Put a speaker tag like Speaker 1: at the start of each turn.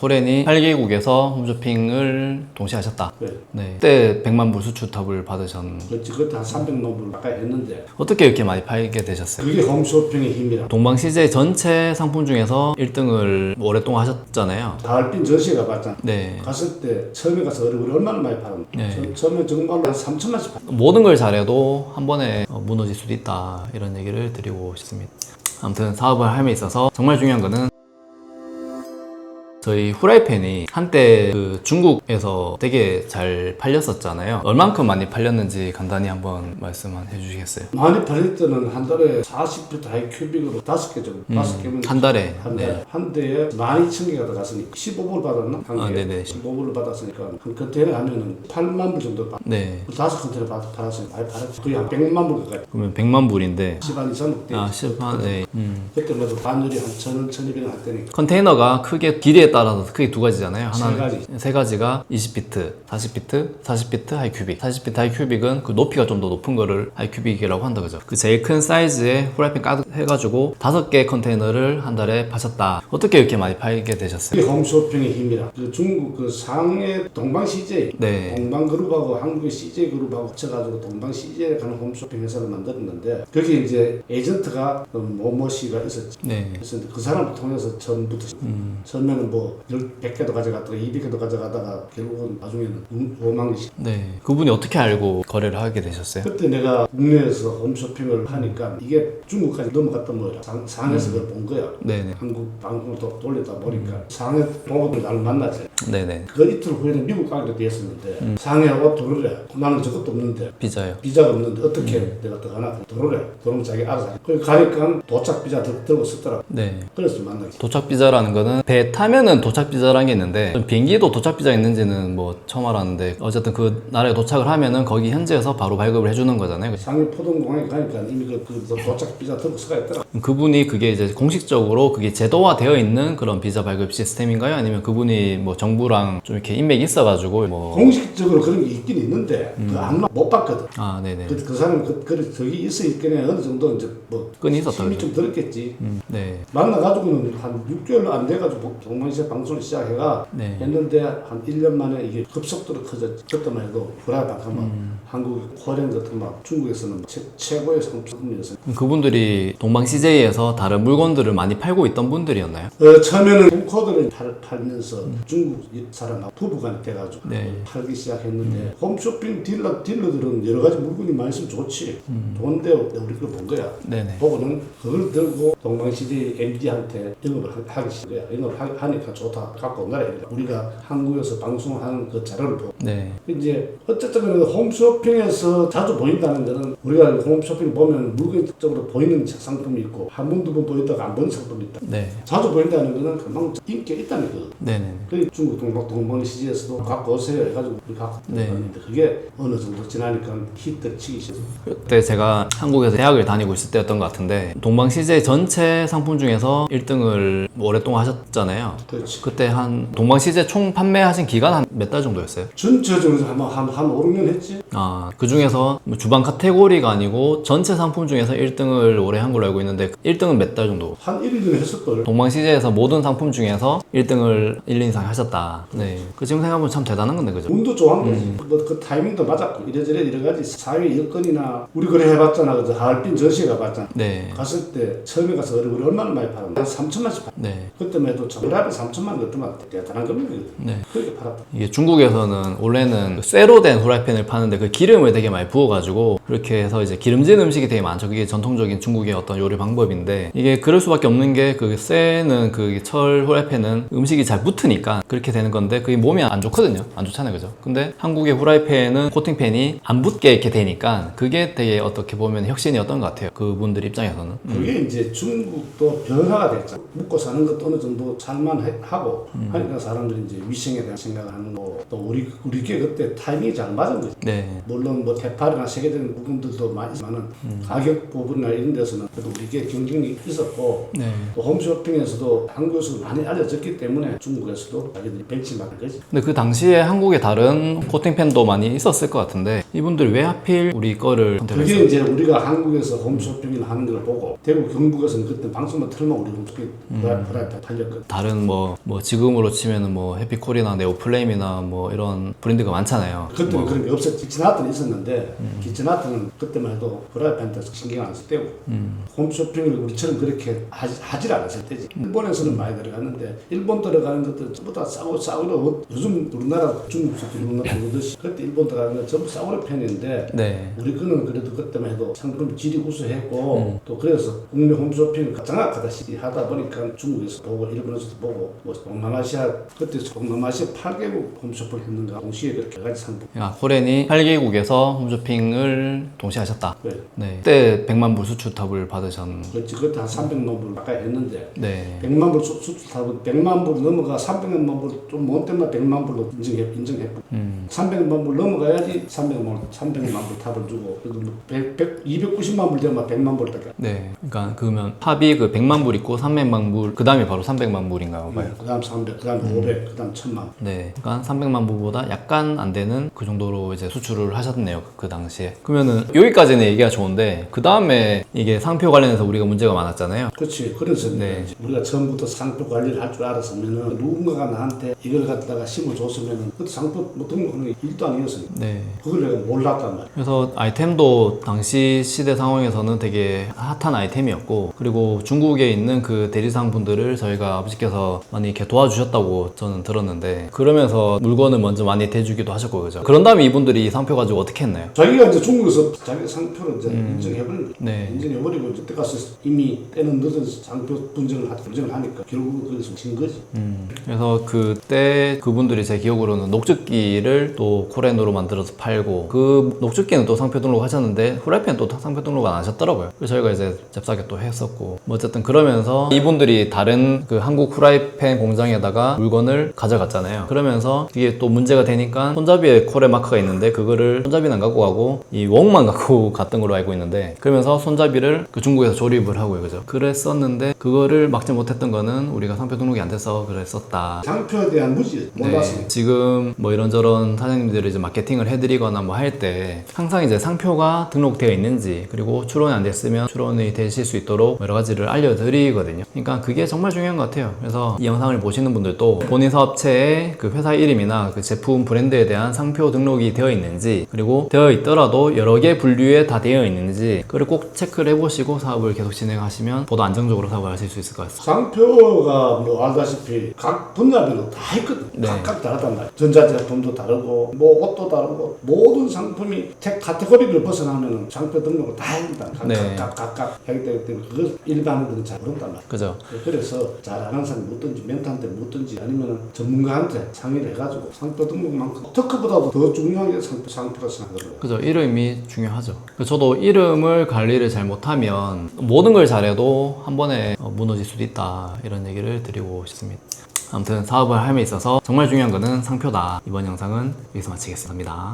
Speaker 1: 호렌이 8개국에서 홈쇼핑을 동시에 하셨다.
Speaker 2: 네.
Speaker 1: 네. 그때 100만 불 수출탑을 받으셨는데
Speaker 2: 그렇지. 그때 한 300만 가까이 했는데
Speaker 1: 어떻게 이렇게 많이 팔게 되셨어요?
Speaker 2: 그게 홈쇼핑의 힘이라.
Speaker 1: 동방 CJ 전체 상품 중에서 1등을 오랫동안 하셨잖아요.
Speaker 2: 가을빈 전시가 봤잖아.
Speaker 1: 네.
Speaker 2: 갔을 때 처음에 가서 우리 얼마나 많이 팔았나.
Speaker 1: 네.
Speaker 2: 처음에 정말로 한 3천만씩 팔았나.
Speaker 1: 모든 걸 잘해도 한 번에 무너질 수도 있다, 이런 얘기를 드리고 싶습니다. 아무튼 사업을 함에 있어서 정말 중요한 거는 저희 후라이팬이 한때 그 중국에서 되게 잘 팔렸었잖아요. 얼만큼 많이 팔렸는지 간단히 한번 말씀해 주시겠어요?
Speaker 2: 많이 팔릴 때는 한 달에 40피트 하이 큐빅으로 5개 정도. 5개면
Speaker 1: 한 달에.
Speaker 2: 한
Speaker 1: 네.
Speaker 2: 달에. 한 대에 12,000개가 들어갔으니까 15불 받았나? 한
Speaker 1: 아,
Speaker 2: 개에.
Speaker 1: 네네.
Speaker 2: 15불을 받았으니까 한 컨테이너 하면은 8만 불 정도 받.
Speaker 1: 네.
Speaker 2: 5컨테이너 팔았으니까 많이 팔았지. 거의 한 100만 불 가까이.
Speaker 1: 그러면 100만 불인데
Speaker 2: 10안 이상 돼.
Speaker 1: 아, 10만, 네.
Speaker 2: 그때마다 반율이 한 1,000원, 1,200원 할 때니까.
Speaker 1: 컨테이너가 크게 길이에 따라서 크게 두 가지잖아요. 하나는
Speaker 2: 세 가지.
Speaker 1: 세 가지가 20피트, 40피트, 40피트 하이 큐빅. 40피트 하이 큐빅은 그 높이가 좀 더 높은 거를 하이 큐빅이라고 한다 그죠? 그 제일 큰 사이즈의 후라이팬 가득 해가지고 5개 컨테이너를 한 달에 파셨다. 어떻게 이렇게 많이 팔게 되셨어요?
Speaker 2: 그게 홈쇼핑의 힘이라. 그 중국 그 상해 동방 CJ,
Speaker 1: 네.
Speaker 2: 동방 그룹하고 한국의 CJ 그룹하고 합쳐가지고 동방 CJ에 가는 홈쇼핑 회사를 만들었는데 거기 이제 에이전트가 그 모모 씨가 있었지.
Speaker 1: 네.
Speaker 2: 그래서 그 사람을 통해서 처음부터 처음에는 뭐 100개도 가져갔다가 200개도 가져가다가 결국은 나중에는 5만 개씩.
Speaker 1: 네. 그분이 어떻게 알고 거래를 하게 되셨어요?
Speaker 2: 그때 내가 국내에서 홈쇼핑을 하니까 이게 중국까지 넘어갔단 말이야. 상해에서 그걸 본 거야.
Speaker 1: 네네.
Speaker 2: 한국 방송을 돌리다 보니까 상해 동업을 나를 만났지.
Speaker 1: 네네.
Speaker 2: 그 이틀 후에는 미국 가기로 되었었는데 상해 와 들어오래. 나는 저것도 없는데
Speaker 1: 비자요.
Speaker 2: 비자가 없는데 어떻게 내가 들어가나. 들어오래. 들어오면 자기 알아서 해. 거기 가니까 도착 비자 들고 썼더라고.
Speaker 1: 네.
Speaker 2: 그래서 만나기.
Speaker 1: 도착 비자라는 거는 배 타면은 도착 비자라는 게 있는데 비행기도 도착 비자 있는지는 뭐 처음 알았는데 어쨌든 그 나라에 도착을 하면은 거기 현지에서 바로 발급을 해주는 거잖아요.
Speaker 2: 상해 포동공항에 가니까 이미 그 도착 비자 들고 서가 있더라.
Speaker 1: 그분이 그게 이제 공식적으로 그게 제도화되어 있는 그런 비자 발급 시스템인가요? 아니면 그분이 뭐 정부랑 좀 이렇게 인맥이 있어가지고 뭐
Speaker 2: 공식적으로 그런 게 있긴 있는데 그 아무나 못 봤거든.
Speaker 1: 아, 네네.
Speaker 2: 그 사람이 저기 있어 있겠네. 어느 정도 이제 뭐
Speaker 1: 끈이 있었다
Speaker 2: 힘이
Speaker 1: 그죠?
Speaker 2: 좀 들었겠지.
Speaker 1: 네.
Speaker 2: 만나가지고는 한 6개월 안 돼가지고 동방시대 방송을 시작해가
Speaker 1: 네.
Speaker 2: 했는데 한 1년 만에 이게 급속도로 커졌지. 그때만 해도 브라이반 하면 한국 코리안 같은 막 중국에서는 최고의 상품이었어요.
Speaker 1: 그분들이 동방 CJ에서 다른 물건들을 많이 팔고 있던 분들이었나요?
Speaker 2: 처음에는 홈코드를 팔면서 중국 사람하고 부부간이 돼가지고
Speaker 1: 네.
Speaker 2: 팔기 시작했는데 홈쇼핑 딜러들은 여러 가지 물건이 많이 있으면 좋지. 좋은데 우리 그걸 본 거야.
Speaker 1: 네네.
Speaker 2: 보고는 그걸 들고 동방CJ MD한테 영업을 하기 시작한 거야. 영업을 하니까 좋다. 갖고 온다라. 우리가 한국에서 방송하는 그 자료를 보고.
Speaker 1: 네.
Speaker 2: 이제 어쨌든 홈쇼핑에서 자주 보인다는 거는 우리가 홈쇼핑 보면 물건적으로 보이는 상품이 있고 한 번, 두 번 보이다가 안 보이는 상품이 있다.
Speaker 1: 네.
Speaker 2: 자주 보인다는 거는 금방 인기가 있다는 거거든.
Speaker 1: 네네.
Speaker 2: 그 중국 동방CJ에서도 갖고 오세요 해가지고 우리 갖고
Speaker 1: 네.
Speaker 2: 왔는데 그게 어느 정도 지나니까 히트를 치기 시작했어.
Speaker 1: 그때 제가 한국에서 대학을 다니고 있을 때였던 것 같은데 동방 CJ 전체 상품 중에서 1등을 오랫동안 하셨잖아요.
Speaker 2: 그렇지.
Speaker 1: 그때 한 동방 CJ 총 판매하신 기간 한 몇 달 정도였어요?
Speaker 2: 전체적으로 한 5, 6년 했지?
Speaker 1: 아, 그 중에서 뭐 주방 카테고리가 아니고 전체 상품 중에서 1등을 올해 한 걸로 알고 있는데 1등은 몇 달 정도?
Speaker 2: 한 1, 2년 했을걸.
Speaker 1: 동방 CJ에서 모든 상품 중에서 1등을 1, 2년 이상 하셨다. 네. 그 지금 생각해보면 참 대단한 건데, 그죠?
Speaker 2: 운도 좋은 거지. 뭐그 타이밍도 맞았고 이래저래 여러 가지 사회 여건이나 우리 그래 해봤잖아. 그래서 하얼빈 전시회 가봤잖아.
Speaker 1: 네.
Speaker 2: 갔을 때 처음에 가서 우리 얼마나 많이 팔았나? 한 3천만씩 팔.
Speaker 1: 네.
Speaker 2: 그때만 해도 브라이브 3천만 그때만 대단한 금액이거든.
Speaker 1: 네.
Speaker 2: 그렇게 팔았다.
Speaker 1: 이게 중국에서는 원래는 쇠로 된 후라이팬을 파는데 그 기름을 되게 많이 부어가지고 그렇게 해서 이제 기름진 음식이 되게 많죠. 그게 전통적인 중국의 어떤 요리 방법인데 이게 그럴 수밖에 없는 게 그 쇠는 그 철 후라이팬은 음식이 잘 붙으니까 그렇게 되는 건데 그게 몸에 안 좋거든요. 안 좋잖아요. 그죠? 근데 한국의 후라이팬은 코팅팬이 안 붙게 이렇게 되니까 그게 되게 어떻게 보면 혁신이었던 것 같아요. 그분들 입장에서는.
Speaker 2: 그게 이제 중국도 변화가 됐잖아. 먹고 사는 것도 어느 정도 살만하고 하니까 사람들이 이제 위생에 대한 생각을 하는 거. 또 우리께 그때 타이밍이 잘 맞은 거지.
Speaker 1: 네.
Speaker 2: 물론 뭐 대파리나 세계적인 부분들도 많이 있지만은 가격 부분이나 이런 데서는 그래도 우리께 경쟁이 있었고
Speaker 1: 네.
Speaker 2: 또 홈쇼핑에서도 한국에서 많이 알려졌기 때문에 중국에서도 자기들이 벤치마크를 거지.
Speaker 1: 근데 그 당시에 한국에 다른 코팅팬도 많이 있었을 것 같은데 이분들이 왜 하필 우리 거를 선택했어요?
Speaker 2: 그게 이제 우리가 한국에서 홈쇼핑을 하는 걸 보고 대구 경북에서는 그때 방송만 틀면 우리 홈쇼핑 프라이팬 팔렸거든.
Speaker 1: 다른 뭐 중국에서 뭐 지금으로 치면은 뭐 해피콜이나 네오플레임이나 뭐 이런 브랜드가 많잖아요.
Speaker 2: 그때는
Speaker 1: 뭐,
Speaker 2: 그런 게 없었지. 키친하트는 있었는데 키친하트는 그때만 해도 프라이팬도 신경 안 쓸 때고 홈쇼핑을 우리처럼 그렇게 하질 않았을 때지. 일본에서는 많이 들어갔는데 일본 들어가는 것들 전부 다 싸구려 요즘 우리나라 중국에서 들어오듯이 그때 일본 들어가는 건 전부 싸구려 팬인데
Speaker 1: 네.
Speaker 2: 우리 거는 그래도 그때만 해도 상품 질이 우수했고 또 그래서 국내 홈쇼핑을 장악하다시피 하다 보니까 중국에서 보고 일본에서도 보고 뭐 동남아시아 그때 동남아시아 8개국 홈쇼핑을 했는가 동시에 그렇게 가지 상품
Speaker 1: 그러니까 코렌이 8개국에서 홈쇼핑을 동시에 하셨다.
Speaker 2: 네.
Speaker 1: 네. 그때 100만 불 수출탑을 받으셨.
Speaker 2: 그렇지 그때 한 300만 불 가까이 했는데
Speaker 1: 네.
Speaker 2: 100만 불 수출탑은 100만 불 넘어가 300만 불 좀 못 때문에 100만 불로 인정했고 300만 불 넘어가야지 300만 불 탑을 주고 그래도 뭐 290만 불 되면 100만 불 밖에
Speaker 1: 네. 그러니까 그러면 탑이 그 100만 불 있고 300만 불, 그 다음에 바로 300만 불인가요? 봐요.
Speaker 2: 그 다음 300, 그 다음 500, 그 다음 1000만
Speaker 1: 네. 그러니까 300만 불보다 약간 안 되는 그 정도로 이제 수출을 하셨네요. 그 당시에. 그러면은 여기까지는 얘기가 좋은데 그 다음에 이게 상표 관련해서 우리가 문제가 많았잖아요.
Speaker 2: 그렇지. 그래서
Speaker 1: 네.
Speaker 2: 우리가 처음부터 상표 관리를 할 줄 알았으면은 누군가가 나한테 이걸 갖다가 심어줬으면은 그 상표 뭐 등록하는 게 일도 아니었으니까.
Speaker 1: 네.
Speaker 2: 그걸 내가 몰랐단 말이야.
Speaker 1: 그래서 아이템도 당시 시대 상황에서는 되게 핫한 아이템이었고 그리고 중국에 있는 그 대리상 분들을 저희가 아버지께서 많이 이렇게 도와주셨다고 저는 들었는데 그러면서 물건을 먼저 많이 대주기도 하셨고 그죠. 그런 다음에 이분들이 이 상표 가지고 어떻게 했나요?
Speaker 2: 자기가 이제 중국에서 자기 상표를 이제 인정해버린 거야.
Speaker 1: 네.
Speaker 2: 인정해버리고 그때 가서 이미 때는 늦은 상표 분쟁을 하니까 결국 거기서 진 거지.
Speaker 1: 그래서 그때 그분들이 제 기억으로는 녹즙기를 또 코렌으로 만들어서 팔고 그 녹즙기는 또 상표 등록 하셨는데 후라이팬 또 상표 등록 안 하셨더라고요. 그래서 저희가 이제 잽싸게 또 했었고 뭐 어쨌든 그러면서 이분들이 다른 그 한국 후라이팬 공장에다가 물건을 가져갔잖아요. 그러면서 이게 또 문제가 되니까 손잡이에 코레 마크가 있는데 그거를 손잡이는 안 갖고 가고 이 웍만 갖고 갔던 걸로 알고 있는데 그러면서 손잡이를 그 중국에서 조립을 하고요. 그죠? 그랬었는데 그거를 막지 못했던 거는 우리가 상표 등록이 안 돼서 그랬었다.
Speaker 2: 상표에 대한 무지 몰랐으니까.
Speaker 1: 네, 지금 뭐 이런저런 사장님들이 이제 마케팅을 해드리거나 뭐 할 때 항상 이제 상표가 등록되어 있는지 그리고 출원이 안 됐으면 출원이 되실 수 있도록 여러 가지를 알려드리거든요. 그러니까 그게 정말 중요한 것 같아요. 그래서 이 영상을 보시는 분들도 본인 사업체의 그 회사 이름이나 그 제품 브랜드에 대한 상표 등록이 되어 있는지 그리고 되어 있더라도 여러 개 분류에 다 되어 있는지 그걸 꼭 체크를 해보시고 사업을 계속 진행하시면 보다 안정적으로 사업을 하실 수 있을 것 같습니다.
Speaker 2: 상표가 뭐 알다시피 각 분야별로 다 있거든.
Speaker 1: 네.
Speaker 2: 각각 다르단 말이야. 전자제품도 다르고 뭐 옷도 다르고 모든 상품이 카테고리를 벗어나면 상표 등록을 다 해준다.
Speaker 1: 네.
Speaker 2: 각각 하기 때문에 그걸 일반인들은 잘 모른단 말이야.
Speaker 1: 그죠?
Speaker 2: 그래서 잘 아는 사람이 묻든지 멘토한테 묻든지 아니면 전문가한테 상의를 해가지고 상표 등록만큼 특허보다도 더 중요한 게 상표라 생각하더라고요.
Speaker 1: 그죠. 이름이 중요하죠. 저도 이름을 관리를 잘 못하면 모든 걸 잘해도 한 번에 무너질 수도 있다 이런 얘기를 드리고 싶습니다. 아무튼 사업을 함에 있어서 정말 중요한 거는 상표다. 이번 영상은 여기서 마치겠습니다.